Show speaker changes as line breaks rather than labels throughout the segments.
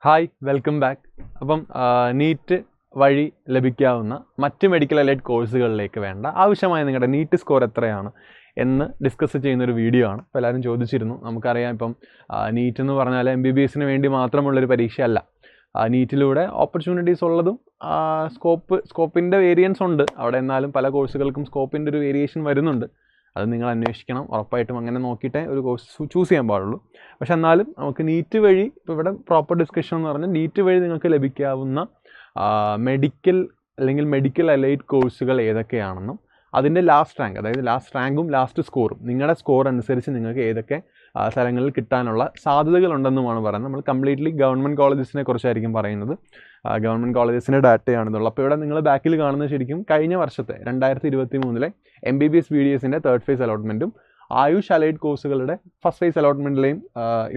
Hi welcome back. അപ്പം NEET വഴി ലഭിക്കാവുന്ന മറ്റ് മെഡിക്കൽ അലൈഡ് കോഴ്സുകളിലേക്ക് വേണ്ട ആവശ്യമായ നിങ്ങളുടെ നീറ്റ് സ്കോർ എത്രയാണ് എന്ന് ഡിസ്കസ് ചെയ്യുന്നൊരു വീഡിയോ ആണ്. അപ്പോൾ എല്ലാവരും ചോദിച്ചിരുന്നു. നമുക്കറിയാം ഇപ്പം നീറ്റ് എന്ന് പറഞ്ഞാൽ MBBS വേണ്ടി മാത്രമുള്ളൊരു പരീക്ഷയല്ല. നീറ്റിലൂടെ ഓപ്പർച്യൂണിറ്റീസ് ഉള്ളതും സ്കോപ്പിൻ്റെ വേരിയൻസ് ഉണ്ട് അവിടെ. എന്നാലും പല കോഴ്സുകൾക്കും സ്കോപ്പിൻ്റെ ഒരു വേരിയേഷൻ വരുന്നുണ്ട്. അത് നിങ്ങൾ അന്വേഷിക്കണം. ഉറപ്പായിട്ടും അങ്ങനെ നോക്കിയിട്ടേ ഒരു കോഴ്സ് ചൂസ് ചെയ്യാൻ പാടുള്ളൂ. പക്ഷെ എന്നാലും നമുക്ക് നീറ്റ് വഴി ഇപ്പോൾ ഇവിടെ പ്രോപ്പർ ഡിസ്കഷൻ എന്ന് പറഞ്ഞാൽ നീറ്റ് വഴി നിങ്ങൾക്ക് ലഭിക്കാവുന്ന മെഡിക്കൽ അല്ലെങ്കിൽ മെഡിക്കൽ അലൈഡ് കോഴ്സുകൾ ഏതൊക്കെയാണെന്നും അതിൻ്റെ ലാസ്റ്റ് റാങ്ക്, അതായത് ലാസ്റ്റ് റാങ്കും ലാസ്റ്റ് സ്കോറും നിങ്ങളുടെ സ്കോർ അനുസരിച്ച് നിങ്ങൾക്ക് ഏതൊക്കെ സ്ഥലങ്ങളിൽ കിട്ടാനുള്ള സാധ്യതകളുണ്ടെന്നുമാണ് പറയുന്നത്. നമ്മൾ കംപ്ലീറ്റ്ലി ഗവൺമെൻറ് കോളേജസിനെ കുറിച്ചായിരിക്കും പറയുന്നത്. ഗവൺമെൻറ് കോളേജസിൻ്റെ ഡാറ്റയാണെന്നുള്ളത്. അപ്പോൾ ഇവിടെ നിങ്ങൾ ബാക്കിൽ കാണുന്നത് ശരിക്കും കഴിഞ്ഞ വർഷത്തെ 2023 MBBS BDSൻ്റെ തേർഡ് ഫേസ് അലോട്ട്മെൻറ്റും ആയുഷ് അലൈഡ് കോഴ്സുകളുടെ ഫസ്റ്റ് ഫേസ് അലോട്ട്മെൻറ്റിലെയും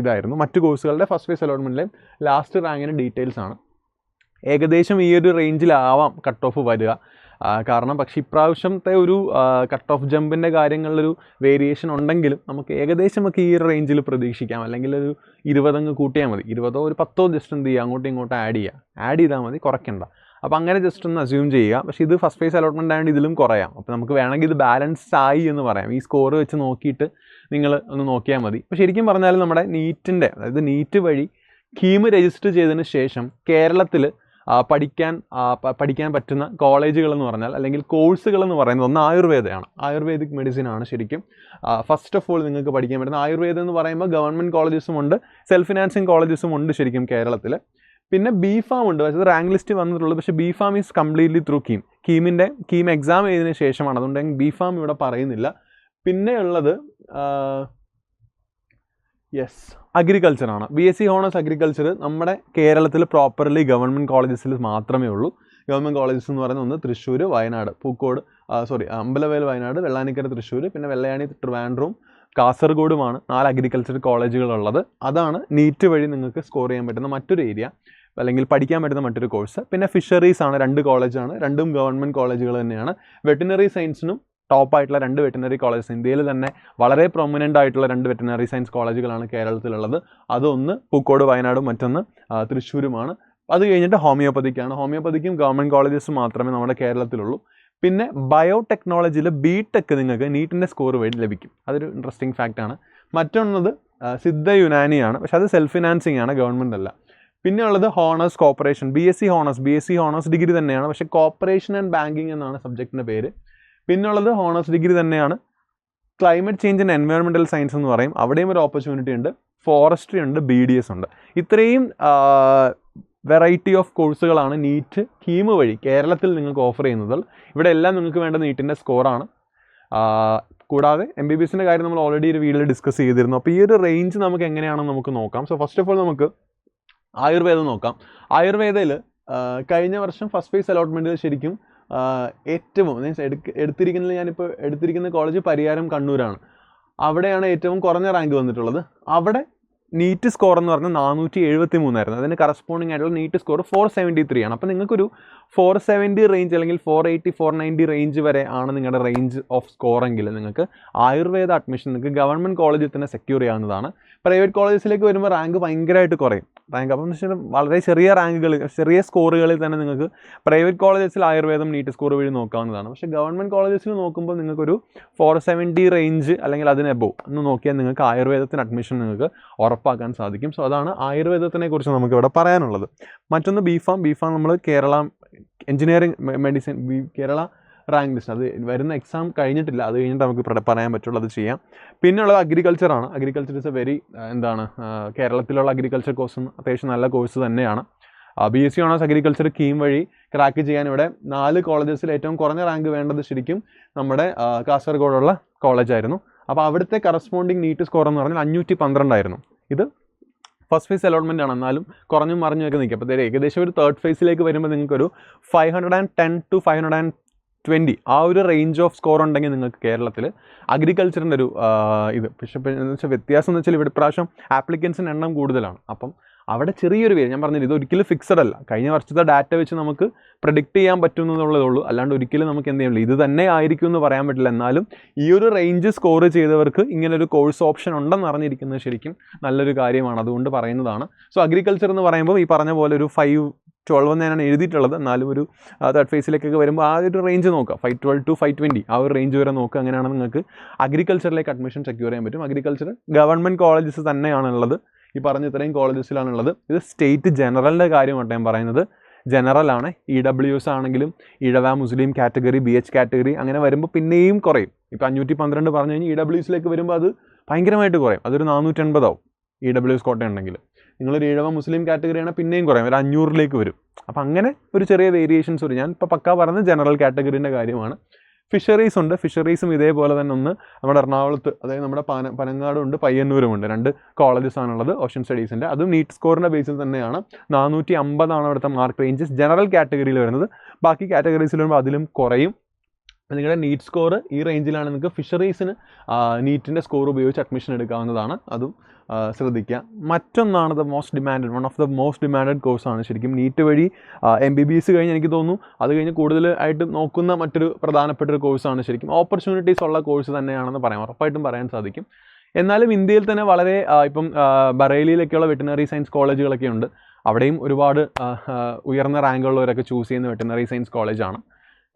ഇതായിരുന്നു. മറ്റു കോഴ്സുകളുടെ ഫസ്റ്റ് ഫേസ് അലോട്ട്മെൻറ്റിലെയും ലാസ്റ്റ് റാങ്കിൻ്റെ ഡീറ്റെയിൽസ് ആണ്. ഏകദേശം ഈ ഒരു റേഞ്ചിലാവാം കട്ട് ഓഫ് വരിക. കാരണം പക്ഷേ ഇപ്രാവശ്യത്തെ ഒരു കട്ട് ഓഫ് ജമ്പിൻ്റെ കാര്യങ്ങളിലൊരു വേരിയേഷൻ ഉണ്ടെങ്കിലും നമുക്ക് ഏകദേശം ഒക്കെ ഈ ഒരു റേഞ്ചിൽ പ്രതീക്ഷിക്കാം. അല്ലെങ്കിൽ ഒരു 20 അങ്ങ് കൂട്ടിയാൽ മതി. 20 ഒരു 10 ജസ്റ്റ് എന്ത് ചെയ്യുക, അങ്ങോട്ടും ഇങ്ങോട്ടും ആഡ് ചെയ്താൽ മതി, കുറയ്ക്കണ്ട. അപ്പോൾ അങ്ങനെ ജസ്റ്റ് ഒന്ന് അസ്യൂം ചെയ്യുക. പക്ഷേ ഇത് ഫസ്റ്റ് ഫേസ് അലോട്ട്മെൻ്റ് ആയതുകൊണ്ട് ഇതിലും കുറയാം. അപ്പോൾ നമുക്ക് വേണമെങ്കിൽ ഇത് ബാലൻസ് ആയി എന്ന് പറയാം. ഈ സ്കോർ വെച്ച് നോക്കിയിട്ട് നിങ്ങൾ ഒന്ന് നോക്കിയാൽ മതി. അപ്പോൾ ശരിക്കും പറഞ്ഞാൽ നമ്മുടെ നീറ്റിൻ്റെ, അതായത് നീറ്റ് വഴി കീം രജിസ്റ്റർ ചെയ്തതിന് ശേഷം കേരളത്തിൽ പഠിക്കാൻ പറ്റുന്ന കോളേജുകളെന്ന് പറഞ്ഞാൽ അല്ലെങ്കിൽ കോഴ്സുകളെന്ന് പറയുന്നത് ഒന്ന് ആയുർവേദമാണ്. ആയുർവേദിക് മെഡിസിനാണ് ശരിക്കും ഫസ്റ്റ് ഓഫ് ഓൾ നിങ്ങൾക്ക് പഠിക്കാൻ പറ്റുന്ന. ആയുർവേദം എന്ന് പറയുമ്പോൾ ഗവൺമെൻറ് കോളേജസും ഉണ്ട്, സെൽഫ് ഫിനാൻസിങ് കോളേജസും ഉണ്ട് ശരിക്കും കേരളത്തിൽ. പിന്നെ BPharm ഉണ്ട്. പക്ഷേ റാങ്ക് ലിസ്റ്റ് വന്നിട്ടുള്ളത്. പക്ഷേ BPharm is completely through KEAM exam ചെയ്തതിന് ശേഷമാണ്. അതുകൊണ്ട് BPharm ഇവിടെ പറയുന്നില്ല. പിന്നെ ഉള്ളത് അഗ്രികൾച്ചറാണ്. BSc ഹോണേഴ്സ് അഗ്രികൾച്ചർ നമ്മുടെ കേരളത്തിൽ പ്രോപ്പർലി ഗവൺമെൻറ് കോളേജസിൽ മാത്രമേ ഉള്ളൂ. ഗവൺമെൻറ് കോളേജസ് എന്ന് പറയുന്നത് ഒന്ന് തൃശ്ശൂർ, വയനാട്, അമ്പലവയൽ വയനാട്, വെള്ളാനിക്കര തൃശ്ശൂർ, പിന്നെ വെള്ളയാണി ട്രിവാൻഡ്രം, കാസർഗോഡുമാണ് 4 അഗ്രികൾച്ചർ കോളേജുകളുള്ളത്. അതാണ് നീറ്റ് വഴി നിങ്ങൾക്ക് സ്കോർ ചെയ്യാൻ പറ്റുന്ന മറ്റൊരു ഏരിയ അല്ലെങ്കിൽ പഠിക്കാൻ പറ്റുന്ന മറ്റൊരു കോഴ്സ്. പിന്നെ ഫിഷറീസ് ആണ് 2 കോളേജാണ്. രണ്ടും ഗവൺമെൻറ് കോളേജുകൾ തന്നെയാണ്. വെറ്റിനറി സയൻസിനും ടോപ്പായിട്ടുള്ള 2 വെറ്റിനറി കോളേജസ്, ഇന്ത്യയിൽ തന്നെ വളരെ പ്രൊമിനൻ്റ് ആയിട്ടുള്ള 2 വെറ്റിനറി സയൻസ് കോളേജുകളാണ് കേരളത്തിലുള്ളത്. അതൊന്ന് പൂക്കോട് വയനാടും മറ്റൊന്ന് തൃശ്ശൂരുമാണ്. അത് കഴിഞ്ഞിട്ട് ഹോമിയോപ്പതിക്കാണ്. ഹോമിയോപ്പതിക്കും ഗവൺമെൻറ് കോളേജസ് മാത്രമേ നമ്മുടെ കേരളത്തിലുള്ളൂ. പിന്നെ ബയോടെക്നോളജിയിൽ BTech നിങ്ങൾക്ക് നീറ്റിൻ്റെ സ്കോർ വഴി ലഭിക്കും. അതൊരു ഇൻട്രസ്റ്റിംഗ് ഫാക്റ്റാണ്. മറ്റൊന്നത് സിദ്ധ യുനാനിയാണ്. പക്ഷെ അത് സെൽഫ് ഫിനാൻസിങ് ആണ്, ഗവൺമെൻറ് അല്ല. പിന്നെ ഉള്ളത് honours corporation. BSc honours degree തന്നെയാണ്. പക്ഷേ കോർപ്പറേഷൻ ആൻഡ് ബാങ്കിങ് എന്നാണ് സബ്ജക്റ്റിൻ്റെ പേര്. പിന്നുള്ളത് ഹോണേഴ്സ് ഡിഗ്രി തന്നെയാണ്. Climate change and environmental science എന്ന് പറയും. അവിടെയും ഒരു ഓപ്പർച്യൂണിറ്റി ഉണ്ട്. ഫോറസ്ട്രി ഉണ്ട്, BDS ഉണ്ട്. ഇത്രയും വെറൈറ്റി ഓഫ് കോഴ്സുകളാണ് നീറ്റ് കീം വഴി കേരളത്തിൽ നിങ്ങൾക്ക് ഓഫർ ചെയ്യുന്നത്. ഇവിടെ എല്ലാം നിങ്ങൾക്ക് വേണ്ട നീറ്റിൻ്റെ സ്കോറാണ്. കൂടാതെ MBBSൻ്റെ കാര്യം നമ്മൾ ഓൾറെഡി ഒരു വീഡിയോയിൽ ഡിസ്കസ് ചെയ്തിരുന്നു. അപ്പോൾ ഈ ഒരു റേഞ്ച് നമുക്ക് എങ്ങനെയാണെന്ന് നമുക്ക് നോക്കാം. സോ ഫസ്റ്റ് ഓഫ് ഓൾ നമുക്ക് ആയുർവേദം നോക്കാം. ആയുർവേദയിൽ കഴിഞ്ഞ വർഷം ഫസ്റ്റ് ഫേസ് അലോട്ട്മെൻറ്റിൽ ശരിക്കും ഏറ്റവും എടുത്തിരിക്കുന്നത്, ഞാനിപ്പോൾ എടുത്തിരിക്കുന്ന കോളേജ് പരിയാരം കണ്ണൂരാണ്. അവിടെയാണ് ഏറ്റവും കുറഞ്ഞ റാങ്ക് വന്നിട്ടുള്ളത്. അവിടെ നീറ്റ് സ്കോർ എന്ന് പറഞ്ഞാൽ 473 ആയിരുന്നു. അതിന് കറസ്പോണ്ടിങ് ആയിട്ടുള്ള നീറ്റ് സ്കോർ 473 ആണ്. അപ്പോൾ നിങ്ങൾക്കൊരു 470 റേഞ്ച് അല്ലെങ്കിൽ 480 490 റേഞ്ച് വരെ ആണ് നിങ്ങളുടെ റേഞ്ച് ഓഫ് സ്കോറെങ്കിൽ നിങ്ങൾക്ക് ആയുർവേദ അഡ്മിഷൻ നിങ്ങൾക്ക് ഗവൺമെൻറ് കോളേജിൽ തന്നെ സെക്യൂർ ചെയ്യാവുന്നതാണ്. പ്രൈവറ്റ് കോളേജസിലേക്ക് വരുമ്പോൾ റാങ്ക് ഭയങ്കരമായിട്ട് കുറയും. അപ്പം എന്ന് വെച്ചാൽ വളരെ ചെറിയ സ്കോറുകളിൽ തന്നെ നിങ്ങൾക്ക് പ്രൈവറ്റ് കോളേജസിൽ ആയുർവേദം നീറ്റ് സ്കോർ വഴി നോക്കാവുന്നതാണ്. പക്ഷേ ഗവൺമെൻറ് കോളേജസിൽ നോക്കുമ്പോൾ നിങ്ങൾക്കൊരു 470 റേഞ്ച് അല്ലെങ്കിൽ അതിന് എബോവ് എന്ന് നോക്കിയാൽ നിങ്ങൾക്ക് ആയുർവേദത്തിന് അഡ്മിഷൻ നിങ്ങൾക്ക് ഉറപ്പാക്കാൻ സാധിക്കും. സോ അതാണ് ആയുർവേദത്തിനെ കുറിച്ച് നമുക്കിവിടെ പറയാനുള്ളത്. മറ്റൊന്ന് BPharm നമ്മൾ Kerala engineering medicine Kerala rank list, അത് വരുന്ന എക്സാം കഴിഞ്ഞിട്ടില്ല. അത് കഴിഞ്ഞിട്ട് നമുക്ക് പറയാൻ പറ്റുള്ളൂ, അത് ചെയ്യാം. പിന്നെയുള്ളത് അഗ്രികൾച്ചറാണ്. അഗ്രികൾച്ചർ ഇസ് എ വെരി കേരളത്തിലുള്ള അഗ്രികൾച്ചർ കോഴ്സും അത്യാവശ്യം നല്ല കോഴ്സ് തന്നെയാണ്. BSc ഹോണേഴ്സ് അഗ്രികൾച്ചർ കീം വഴി ക്രാക്ക് ചെയ്യാൻ ഇവിടെ 4 കോളേജസിൽ ഏറ്റവും കുറഞ്ഞ റാങ്ക് വേണ്ടത് ശരിക്കും നമ്മുടെ കാസർഗോഡുള്ള കോളേജായിരുന്നു. അപ്പോൾ അവിടുത്തെ കറസ്പോണ്ടിങ് നീറ്റ് സ്കോർ എന്ന് പറഞ്ഞാൽ 512 ആയിരുന്നു. ഇത് ഫസ്റ്റ് ഫേസ് അലോട്ട്മെൻ്റ് ആണ്, എന്നാലും കുറഞ്ഞും മറിഞ്ഞൊക്കെ നിൽക്കും. അപ്പോൾ ഏകദേശം ഒരു തേർഡ് ഫേസിലേക്ക് വരുമ്പോൾ നിങ്ങൾക്കൊരു 510 to 520 ആ ഒരു റേഞ്ച് ഓഫ് സ്കോർ ഉണ്ടെങ്കിൽ നിങ്ങൾക്ക് കേരളത്തിൽ അഗ്രികൾച്ചറിൻ്റെ ഒരു പക്ഷേ എന്ന് വെച്ചാൽ വ്യത്യാസം എന്ന് വെച്ചാൽ ഇവിടെ പ്രാവശ്യം ആപ്ലിക്കൻസിൻ്റെ എണ്ണം കൂടുതലാണ്. അപ്പം അവിടെ ചെറിയൊരു പേര് ഞാൻ പറഞ്ഞില്ല, ഇത് ഒരിക്കലും ഫിക്സഡ് അല്ല. കഴിഞ്ഞ വർഷത്തെ ഡാറ്റ വെച്ച് നമുക്ക് പ്രെഡിക്റ്റ് ചെയ്യാൻ പറ്റുന്നതുള്ളതേ ഉള്ളൂ, അല്ലാണ്ട് ഒരിക്കലും നമുക്ക് എന്ത് ചെയ്യാൻ ഇത് തന്നെ ആയിരിക്കും എന്ന് പറയാൻ പറ്റില്ല. എന്നാലും ഈ ഒരു റേഞ്ച് സ്കോർ ചെയ്തവർക്ക് ഇങ്ങനൊരു കോഴ്സ് ഓപ്ഷൻ ഉണ്ടെന്ന് അറിഞ്ഞിരിക്കുന്നത് ശരിക്കും നല്ലൊരു കാര്യമാണ്, അതുകൊണ്ട് പറയുന്നതാണ്. സോ അഗ്രികൾച്ചർ എന്ന് പറയുമ്പോൾ ഈ പറഞ്ഞ പോലെ ഒരു 512 എന്നാണ് എഴുതിയിട്ടുള്ളത്, എന്നാലും ഒരു തേർഡ് ഫേസിലേക്കൊക്കെ വരുമ്പോൾ ആ ഒരു റേഞ്ച് നോക്കുക, 512 to 520 ആ ഒരു റേഞ്ച് വരെ നോക്കുക. അങ്ങനെയാണ് നിങ്ങൾക്ക് അഗ്രികൾച്ചറിലേക്ക് അഡ്മിഷൻ സെക്യൂർ ചെയ്യാൻ പറ്റും. അഗ്രികൾച്ചർ ഗവൺമെൻറ് കോളേജസ് തന്നെയാണുള്ളത്, ഈ പറഞ്ഞ ഇത്രയും കോളേജസിലാണുള്ളത്. ഇത് സ്റ്റേറ്റ് ജനറലിൻ്റെ കാര്യമായിട്ട് ഞാൻ പറയുന്നത്, ജനറലാണ്. EWS ആണെങ്കിലും ഈഴവ മുസ്ലിം കാറ്റഗറി, BH കാറ്റഗറി അങ്ങനെ വരുമ്പോൾ പിന്നെയും കുറയും. ഇപ്പോൾ 512 പറഞ്ഞു കഴിഞ്ഞാൽ EWSലേക്ക് വരുമ്പോൾ അത് ഭയങ്കരമായിട്ട് കുറയും, അതൊരു 480 ആവും EWS കോട്ട ഉണ്ടെങ്കിൽ. നിങ്ങളൊരു ഈഴവ മുസ്ലിം കാറ്റഗറിയാണ് പിന്നെയും കുറയും, ഒരു 500ലേക്ക് വരും. അപ്പോൾ അങ്ങനെ ഒരു ചെറിയ വേരിയേഷൻസ് വരും. ഞാൻ ഇപ്പോൾ പക്കാ പറഞ്ഞത് ജനറൽ കാറ്റഗറീൻ്റെ കാര്യമാണ്. ഫിഷറീസ് ഉണ്ട്, ഫിഷറീസും ഇതേപോലെ തന്നെ ഒന്ന് നമ്മുടെ എറണാകുളത്ത്, അതായത് നമ്മുടെ പനങ്ങാടുണ്ട്, പയ്യന്നൂരുമുണ്ട്, 2 കോളേജസ് ആണുള്ളത് ഓഷൻ സ്റ്റഡീസിൻ്റെ. അതും നീറ്റ് സ്കോറിൻ്റെ ബേസിൽ തന്നെയാണ്. 450 ആണ് അവിടുത്തെ മാർക്ക് റേഞ്ചസ് ജനറൽ കാറ്റഗറിയിൽ വരുന്നത്. ബാക്കി കാറ്റഗറീസിൽ വരുമ്പോൾ അതിലും കുറയും. നിങ്ങളുടെ നീറ്റ് സ്കോർ ഈ റേഞ്ചിലാണ്, നിങ്ങൾക്ക് ഫിഷറീസിന് നീറ്റിൻ്റെ സ്കോർ ഉപയോഗിച്ച് അഡ്മിഷൻ എടുക്കാവുന്നതാണ്, അതും ശ്രദ്ധിക്കുക. മറ്റൊന്നാണ് one of the most demanded കോഴ്സാണ് ശരിക്കും നീറ്റ് വഴി MBBS കഴിഞ്ഞ് എനിക്ക് തോന്നുന്നു അത് കഴിഞ്ഞ് കൂടുതലായിട്ട് നോക്കുന്ന മറ്റൊരു പ്രധാനപ്പെട്ട ഒരു കോഴ്സാണ് ശരിക്കും. ഓപ്പർച്യൂണിറ്റീസ് ഉള്ള കോഴ്സ് തന്നെയാണെന്ന് പറയാം, ഉറപ്പായിട്ടും പറയാൻ സാധിക്കും. എന്നാലും ഇന്ത്യയിൽ തന്നെ വളരെ ഇപ്പം ബറേലിയിലൊക്കെയുള്ള വെറ്റിനറി സയൻസ് കോളേജുകളൊക്കെ ഉണ്ട്. അവിടെയും ഒരുപാട് ഉയർന്ന റാങ്കുള്ളവരൊക്കെ ചൂസ് ചെയ്യുന്ന വെറ്റിനറി സയൻസ് കോളേജാണ്.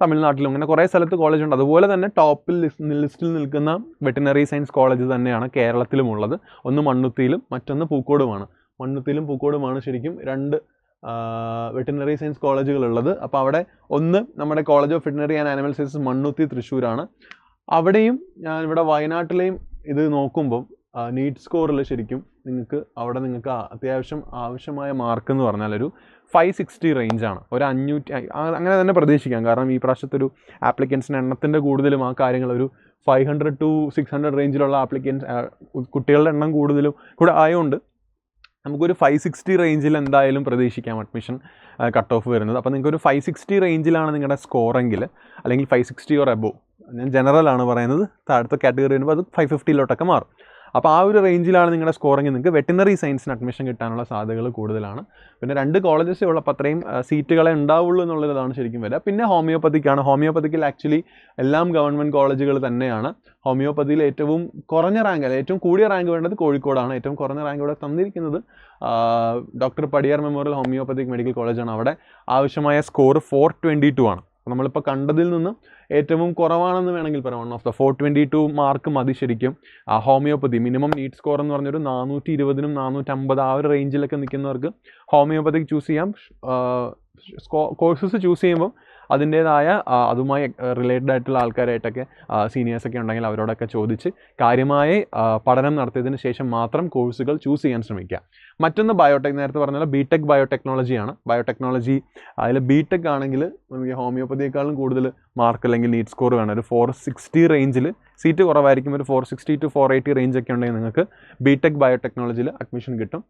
തമിഴ്നാട്ടിലും അങ്ങനെ കുറേ സ്ഥലത്ത് കോളേജുണ്ട്. അതുപോലെ തന്നെ ടോപ്പിൽ ലിസ്റ്റിൽ നിൽക്കുന്ന വെറ്റിനറി സയൻസ് കോളേജ് തന്നെയാണ് കേരളത്തിലുമുള്ളത്. ഒന്ന് മണ്ണുത്തിയിലും മറ്റൊന്ന് പൂക്കോടുമാണ്. മണ്ണുത്തിയിലും പൂക്കോടുമാണ് ശരിക്കും 2 വെറ്റിനറി സയൻസ് കോളേജുകളുള്ളത്. അപ്പോൾ അവിടെ ഒന്ന് നമ്മുടെ college of veterinary and animal sciences Mannuthy തൃശ്ശൂരാണ്. അവിടെയും ഞാൻ ഇവിടെ വയനാട്ടിലെയും ഇത് നോക്കുമ്പോൾ നീറ്റ് സ്കോറിൽ ശരിക്കും നിങ്ങൾക്ക് അത്യാവശ്യം ആവശ്യമായ മാർക്ക് എന്ന് പറഞ്ഞാൽ ഒരു 560 റേഞ്ചാണ്. ഒരു 500 അങ്ങനെ തന്നെ പ്രതീക്ഷിക്കാം. കാരണം ഈ പ്രാവശ്യത്തെ ഒരു ആപ്ലിക്കൻസിൻ്റെ എണ്ണത്തിൻ്റെ കൂടുതലും ആ കാര്യങ്ങൾ ഒരു 500 to 600 റേഞ്ചിലുള്ള കുട്ടികളുടെ എണ്ണം കൂടുതലും കൂടെ ആയതുകൊണ്ട് നമുക്കൊരു 560 റേഞ്ചിൽ എന്തായാലും പ്രതീക്ഷിക്കാം അഡ്മിഷൻ കട്ട് ഓഫ് വരുന്നത്. അപ്പോൾ നിങ്ങൾക്കൊരു 560 റേഞ്ചിലാണ് നിങ്ങളുടെ സ്കോറെങ്കിൽ, അല്ലെങ്കിൽ 560 ഓർ എബോവ്, ഞാൻ ജനറലാണ് പറയുന്നത്, താഴത്തെ കാറ്റഗറി വരുമ്പോൾ അത് 550 മാറും. അപ്പോൾ ആ ഒരു റേഞ്ചിലാണ് നിങ്ങളുടെ സ്കോറിങ്, നിങ്ങൾക്ക് വെറ്റിനറി സയൻസിന് അഡ്മിഷൻ കിട്ടാനുള്ള സാധ്യതകൾ കൂടുതലാണ്. പിന്നെ 2 കോളേജസേ ഉള്ളപ്പോൾ അത്രയും സീറ്റുകളെ ഉണ്ടാവുള്ളൂ എന്നുള്ളതാണ് ശരിക്കും വരിക. പിന്നെ ഹോമിയോപ്പതിക്കാണ്. ഹോമിയോപ്പതിക്കിൽ ആക്ച്വലി എല്ലാം ഗവൺമെൻറ് കോളേജുകൾ തന്നെയാണ്. ഹോമിയോപ്പതിയിൽ ഏറ്റവും കുറഞ്ഞ റാങ്ക് അല്ല, ഏറ്റവും കൂടിയ റാങ്ക് വേണ്ടത് കോഴിക്കോടാണ്. ഏറ്റവും കുറഞ്ഞ റാങ്ക് ഇവിടെ തന്നിരിക്കുന്നത് doctor Padiyar memorial homoeopathic medical കോളേജാണ്. അവിടെ ആവശ്യമായ സ്കോർ 422 ആണ്. നമ്മളിപ്പോൾ കണ്ടതിൽ നിന്ന് ഏറ്റവും കുറവാണെന്ന് വേണമെങ്കിൽ പറയാം. 1 ഓഫ് ദ 422 മാർക്ക് മതി ശരിക്കും ഹോമിയോപ്പതി. മിനിമം നീറ്റ് സ്കോർ എന്ന് പറഞ്ഞൊരു 420 450 ആ ഒരു റേഞ്ചിലൊക്കെ നിൽക്കുന്നവർക്ക് ഹോമിയോപ്പതിക്ക് ചൂസ് ചെയ്യാം. കോഴ്സസ് ചൂസ് ചെയ്യുമ്പം അതിൻ്റേതായ അതുമായി റിലേറ്റഡ് ആയിട്ടുള്ള ആൾക്കാരായിട്ടൊക്കെ സീനിയേഴ്സൊക്കെ ഉണ്ടെങ്കിൽ അവരോടൊക്കെ ചോദിച്ച് കാര്യമായി പഠനം നടത്തിയതിന് ശേഷം മാത്രം കോഴ്സുകൾ ചൂസ് ചെയ്യാൻ ശ്രമിക്കുക. മറ്റൊന്ന് ബയോടെക്, നേരത്തെ പറഞ്ഞാൽ BTech ബയോടെക്നോളജിയാണ്. ബയോടെക്നോളജി അതിൽ BTech ആണെങ്കിൽ നമുക്ക് ഹോമിയോപ്പതിയേക്കാളും കൂടുതൽ മാർക്ക് അല്ലെങ്കിൽ നീറ്റ് സ്കോർ വേണം. ഒരു 460 റേഞ്ചിൽ, സീറ്റ് കുറവായിരിക്കും, ഒരു 460 to 480 റേഞ്ചൊക്കെ ഉണ്ടെങ്കിൽ നിങ്ങൾക്ക് BTech ബയോടെക്നോളജിയിൽ അഡ്മിഷൻ കിട്ടും.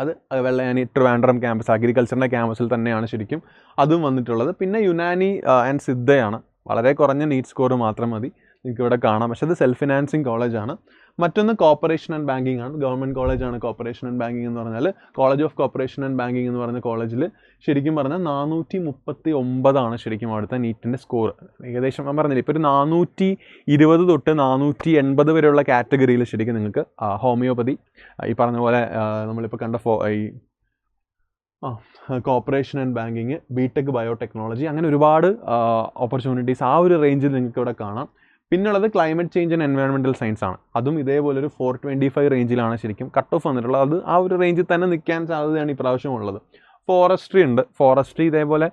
അത് വെള്ളയാനി ട്രിവാൻഡ്രം ക്യാമ്പസ് അഗ്രികൾച്ചറിൻ്റെ ക്യാമ്പസിൽ തന്നെയാണ് ശരിക്കും അതും വന്നിട്ടുള്ളത്. പിന്നെ യുനാനി ആൻഡ് സിദ്ധയാണ്. വളരെ കുറഞ്ഞ നീറ്റ് സ്കോർ മാത്രം മതി, നിങ്ങൾക്ക് ഇവിടെ കാണാം. പക്ഷേ അത് സെൽഫ് ഫിനാൻസിങ് കോളേജാണ്. മറ്റൊന്ന് കോർപ്പറേഷൻ ആൻഡ് ബാങ്കിങ് ആണ്. ഗവൺമെൻറ് കോളേജാണ് കോർപ്പറേഷൻ ആൻഡ് ബാങ്കിങ് എന്ന് പറഞ്ഞാൽ. College of corporation and banking എന്ന് പറയുന്ന കോളേജിൽ ശരിക്കും പറഞ്ഞാൽ 439 ശരിക്കും അവിടുത്തെ നീറ്റിൻ്റെ സ്കോർ. ഏകദേശം ഞാൻ പറഞ്ഞില്ല, ഇപ്പോൾ ഒരു 420 തൊട്ട് 480 വരെയുള്ള കാറ്റഗറിയിൽ ശരിക്കും നിങ്ങൾക്ക് ഹോമിയോപ്പതി, ഈ പറഞ്ഞ പോലെ നമ്മളിപ്പോൾ കണ്ട corporation and banking, BTech biotechnology, അങ്ങനെ ഒരുപാട് ഓപ്പർച്യൂണിറ്റീസ് ആ ഒരു റേഞ്ചിൽ നിങ്ങൾക്ക് ഇവിടെ കാണാം. പിന്നുള്ളത് climate change and environmental science ആണ്. അതും ഇതേപോലെ ഒരു 425 റേഞ്ചിലാണ് ശരിക്കും കട്ട് ഓഫ് വന്നിട്ടുള്ളത്. അത് ആ ഒരു റേഞ്ചിൽ തന്നെ നിൽക്കാൻ സാധ്യതയാണ് ഇപ്രാവശ്യം ഉള്ളത്. ഫോറസ്ട്രി ഉണ്ട്. ഫോറസ്ട്രി ഇതേപോലെ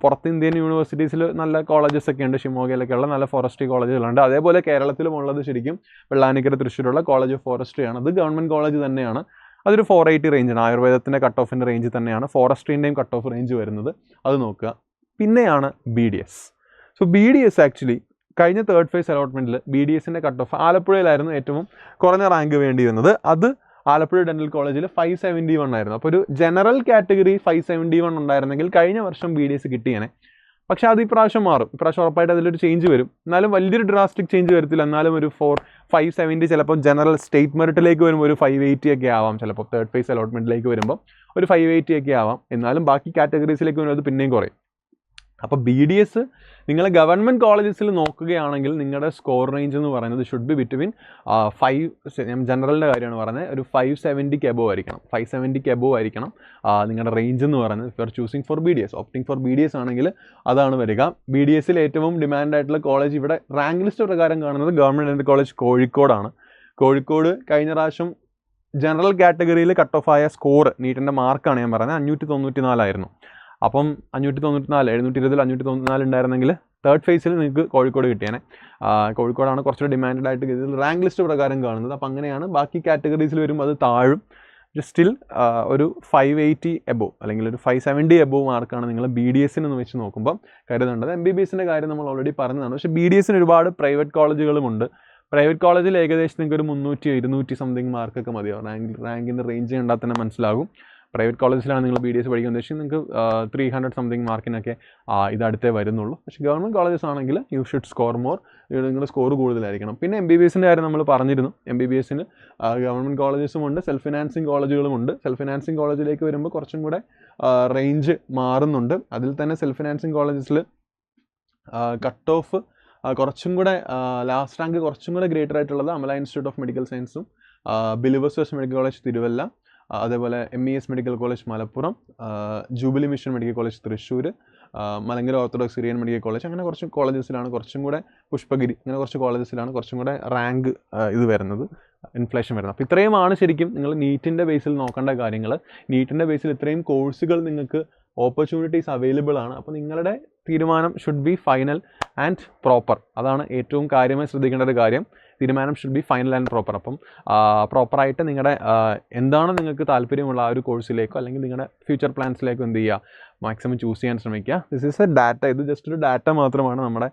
പുറത്ത് ഇന്ത്യൻ യൂണിവേഴ്സിറ്റീസിൽ നല്ല കോളേജസ് ഒക്കെ ഉണ്ട്. ഷിമോഗയിലൊക്കെയുള്ള നല്ല ഫോറസ്ട്രി കോളേജുകളുണ്ട്. അതേപോലെ കേരളത്തിലും ഉള്ളത് ശരിക്കും വെള്ളാനിക്കര തൃശ്ശൂരുള്ള കോളേജ് ഓഫ് ഫോറസ്ട്രിയാണ്. അത് ഗവൺമെൻറ് കോളേജ് തന്നെയാണ്. അതൊരു 480 റേഞ്ചാണ്. ആയുർവേദത്തിൻ്റെ കട്ട് ഓഫിൻ്റെ റേഞ്ച് തന്നെയാണ് ഫോറസ്ട്രീൻ്റെയും കട്ട് ഓഫ് റേഞ്ച് വരുന്നത്. അത് നോക്കുക. പിന്നെയാണ് BDS. സോ BDS ആക്ച്വലി കഴിഞ്ഞ തേർഡ് ഫേസ് അലോട്ട്മെൻറ്റിൽ BDSൻ്റെ കട്ട് ഓഫ് ആലപ്പുഴയിലായിരുന്നു ഏറ്റവും കുറഞ്ഞ റാങ്ക് വേണ്ടി വന്നത്. അത് ആലപ്പുഴ ഡെൻ്റൽ കോളേജിൽ 571 ആയിരുന്നു. അപ്പോൾ ഒരു ജനറൽ കാറ്റഗറി 571 ഉണ്ടായിരുന്നെങ്കിൽ കഴിഞ്ഞ വർഷം BDS കിട്ടിയേനെ. പക്ഷേ അത് ഇപ്രാവശ്യം മാറും. ഇപ്രാവശ്യം ഉറപ്പായിട്ട് അതിലൊരു ചേഞ്ച് വരും. എന്നാലും വലിയൊരു ഡ്രാസ്റ്റിക് ചേഞ്ച് വരത്തില്ല. എന്നാലും ഒരു 570 ചിലപ്പോൾ ജനറൽ സ്റ്റേറ്റ് മെറിറ്റിലേക്ക് വരുമ്പോൾ ഒരു 580 ഒക്കെ ആവാം. ചിലപ്പോൾ തേർഡ് ഫേസ് അലോട്ട്മെൻറ്റിലേക്ക് വരുമ്പോൾ ഒരു 580 ഒക്കെ ആവാം. എന്നാലും ബാക്കി കാറ്റഗറീസിലേക്ക് വരുമ്പോൾ അത് പിന്നെയും കുറയും. അപ്പോൾ BDS നിങ്ങൾ ഗവൺമെൻറ് കോളേജസിൽ നോക്കുകയാണെങ്കിൽ നിങ്ങളുടെ സ്കോർ റേഞ്ച് എന്ന് പറയുന്നത് ഷുഡ് ബി ബിറ്റ്വീൻ 5, ഞാൻ ജനറലിൻ്റെ കാര്യമാണ് പറഞ്ഞത്, ഒരു 570 എബോവ് ആയിരിക്കണം. 570 എബോവ് ആയിരിക്കണം നിങ്ങളുടെ റേഞ്ച് എന്ന് പറയുന്നത്. If you are choosing for BDS, opting for BDS ആണെങ്കിൽ അതാണ് വരിക. BDSൽ ഏറ്റവും ഡിമാൻഡ് ആയിട്ടുള്ള കോളേജ് ഇവിടെ റാങ്ക് ലിസ്റ്റ് പ്രകാരം കാണുന്നത് ഗവൺമെൻറ് ഡെൻ്റൽ കോളേജ് കോഴിക്കോടാണ്. കോഴിക്കോട് കഴിഞ്ഞ പ്രാവശ്യം ജനറൽ കാറ്റഗറിയിൽ കട്ട് ഓഫ് ആയ സ്കോർ, നീറ്റിൻ്റെ മാർക്കാണ് ഞാൻ പറയുന്നത്, 594 ആയിരുന്നു. അപ്പം 594, 720 594 ഉണ്ടായിരുന്നെങ്കിൽ തേർഡ് ഫേസിൽ നിങ്ങൾക്ക് കോഴിക്കോട് കിട്ടിയേനെ. കോഴിക്കോടാണ് കുറച്ചുകൂടി ഡിമാൻഡഡ് ആയിട്ട് ഇതിൽ റാങ്ക് ലിസ്റ്റ് പ്രകാരം കാണുന്നത്. അപ്പോൾ അങ്ങനെയാണ്. ബാക്കി കാറ്റഗറീസിൽ വരുമ്പോൾ അത് താഴും. സ്റ്റിൽ ഒരു 580 എബോവ് അല്ലെങ്കിൽ ഒരു 570 എബോവ് മാർക്കാണ് നിങ്ങൾ BDSന് വെച്ച് നോക്കുമ്പോൾ കരുതേണ്ടത്. MBBSൻ്റെ കാര്യം നമ്മൾ ഓൾറെഡി പറഞ്ഞതാണ്. പക്ഷേ BDSന് ഒരുപാട് പ്രൈവറ്റ് കോളേജുകളുമുണ്ട്. പ്രൈവറ്റ് കോളേജിൽ ഏകദേശം നിങ്ങൾക്ക് ഒരു 300 200 സംതിങ് മാർക്കൊക്കെ മതിയാവും. റാങ്കിൻ്റെ റേഞ്ച് കണ്ടാൽ തന്നെ മനസ്സിലാകും. പ്രൈവറ്റ് കോളേജിലാണ് നിങ്ങൾ BDS പഠിക്കാൻ ഉദ്ദേശിച്ചത്, നിങ്ങൾക്ക് 300 സംതിങ് മാർക്കിനൊക്കെ ഇത് അടുത്തേ വരുന്നുള്ളൂ. പക്ഷേ ഗവൺമെൻറ് കോളേജസ് ആണെങ്കിൽ യു ഷുഡ് സ്കോർ മോർ, നിങ്ങളുടെ സ്കോർ കൂടുതലായിരിക്കണം. പിന്നെ MBBSൻ്റെ കാര്യം നമ്മൾ പറഞ്ഞിരുന്നു. MBBSന് ഗവൺമെൻറ് കോളേജസും ഉണ്ട്, സെൽഫ് ഫിനാൻസിങ് കോളേജുകളുമുണ്ട്. സെൽഫ് ഫിനാൻസിങ് കോളേജിലേക്ക് വരുമ്പോൾ കുറച്ചും കൂടെ റേഞ്ച് മാറുന്നുണ്ട്. അതിൽ തന്നെ സെൽഫ് ഫിനാൻസിങ് കോളേജസിൽ കട്ട് ഓഫ് കുറച്ചും കൂടെ ലാസ്റ്റ് റാങ്ക് കുറച്ചും കൂടെ ഗ്രേറ്റർ ആയിട്ടുള്ളത് അമല ഇൻസ്റ്റിറ്റ്യൂട്ട് ഓഫ് മെഡിക്കൽ സയൻസും, ബിലിവേഴ്സ് മെഡിക്കൽ കോളേജ് തിരുവല്ല, അതേപോലെ MES medical college Malappuram, jubilee mission medical college Thrissur, Malankara orthodox Syrian medical college, അങ്ങനെ കുറച്ച് കോളേജസിലാണ് കുറച്ചും കൂടെ, പുഷ്പഗിരി, അങ്ങനെ കുറച്ച് കോളേജസിലാണ് കുറച്ചും കൂടെ റാങ്ക് ഇത് വരുന്നത്, ഇൻഫ്ലേഷൻ വരുന്നത്. അപ്പോൾ ഇത്രയുമാണ് ശരിക്കും നിങ്ങൾ നീറ്റിൻ്റെ ബേസിൽ നോക്കേണ്ട കാര്യങ്ങൾ. നീറ്റിൻ്റെ ബേസിൽ ഇത്രയും കോഴ്സുകൾ നിങ്ങൾക്ക് ഓപ്പർച്യൂണിറ്റീസ് അവൈലബിൾ ആണ്. അപ്പോൾ നിങ്ങളുടെ തീരുമാനം should be final and proper. അതാണ് ഏറ്റവും കാര്യമായി ശ്രദ്ധിക്കേണ്ട ഒരു കാര്യം. തീരുമാനം should be final and proper. അപ്പം പ്രോപ്പറായിട്ട് നിങ്ങളുടെ എന്താണ് നിങ്ങൾക്ക് താല്പര്യമുള്ള ആ ഒരു കോഴ്സിലേക്കോ അല്ലെങ്കിൽ നിങ്ങളുടെ ഫ്യൂച്ചർ പ്ലാൻസിലേക്കോ എന്ത് ചെയ്യുക, മാക്സിമം ചൂസ് ചെയ്യാൻ ശ്രമിക്കുക. This is A data. ഇത് ജസ്റ്റ് ഒരു ഡാറ്റ മാത്രമാണ്. നമ്മുടെ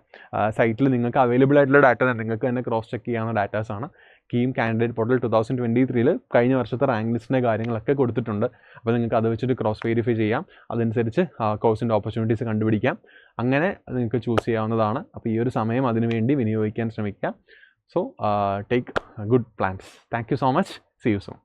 സൈറ്റിൽ നിങ്ങൾക്ക് അവൈലബിൾ ആയിട്ടുള്ള ഡാറ്റ നിങ്ങൾക്ക് തന്നെ ക്രോസ് ചെക്ക് ചെയ്യാവുന്ന ഡാറ്റാസാണ്. കീം കാൻഡിഡേറ്റ് പോർട്ടൽ 2023 കഴിഞ്ഞ വർഷത്തെ റാങ്ക് ലിസ്റ്റിൻ്റെ കാര്യങ്ങളൊക്കെ കൊടുത്തിട്ടുണ്ട്. അപ്പോൾ നിങ്ങൾക്ക് അത് വെച്ചിട്ട് ക്രോസ് വെരിഫൈ ചെയ്യാം. അതനുസരിച്ച് കോഴ്സിൻ്റെ ഓപ്പർച്യൂണിറ്റീസ് കണ്ടുപിടിക്കാം. അങ്ങനെ നിങ്ങൾക്ക് ചൂസ് ചെയ്യാവുന്നതാണ്. അപ്പോൾ ഈ ഒരു സമയം അതിനു വേണ്ടി വിനിയോഗിക്കാൻ ശ്രമിക്കുക. So take good plans. Thank you so much. See you soon.